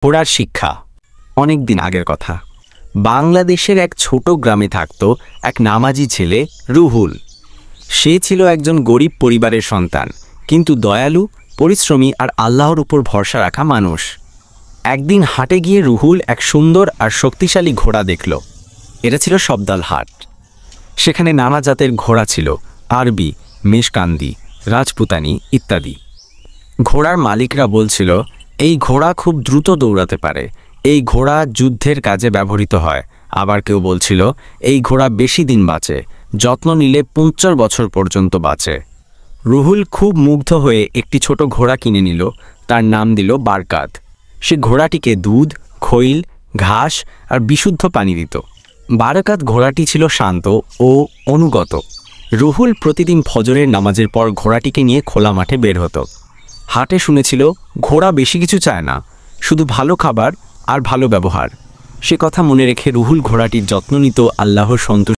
ঘোড়ার শিক্ষা। অনেক দিন আগের কথা, বাংলাদেশের এক ছোট গ্রামে থাকত এক নামাজি ছেলে রুহুল। সে ছিল একজন গরিব পরিবারের সন্তান, কিন্তু দয়ালু, পরিশ্রমী আর আল্লাহর উপর ভরসা রাখা মানুষ। একদিন হাটে গিয়ে রুহুল এক সুন্দর আর শক্তিশালী ঘোড়া দেখল। এটা ছিল সবদাল হাট। সেখানে নানা জাতের ঘোড়া ছিল, আরবি, মেশকান্দি, রাজপুতানি ইত্যাদি। ঘোড়ার মালিকরা বলছিল, এই ঘোড়া খুব দ্রুত দৌড়াতে পারে, এই ঘোড়া যুদ্ধের কাজে ব্যবহৃত হয়। আবার কেউ বলছিল, এই ঘোড়া বেশি দিন বাঁচে, যত্ন নিলে ৫০ বছর পর্যন্ত বাঁচে। রুহুল খুব মুগ্ধ হয়ে একটি ছোট ঘোড়া কিনে নিল। তার নাম দিল বারকাত। সে ঘোড়াটিকে দুধ, খৈল, ঘাস আর বিশুদ্ধ পানি দিত। বারকাত ঘোড়াটি ছিল শান্ত ও অনুগত। রুহুল প্রতিদিন ফজরের নামাজের পর ঘোড়াটিকে নিয়ে খোলা মাঠে বের হতো। হাটে শুনেছিল, ঘোড়া বেশি কিছু চায় না, শুধু ভালো খাবার আর ভালো ব্যবহার। সে কথা মনে রেখে রুহুল ঘোড়াটির যত্ন নিত আল্লাহর সন্তুষ্টি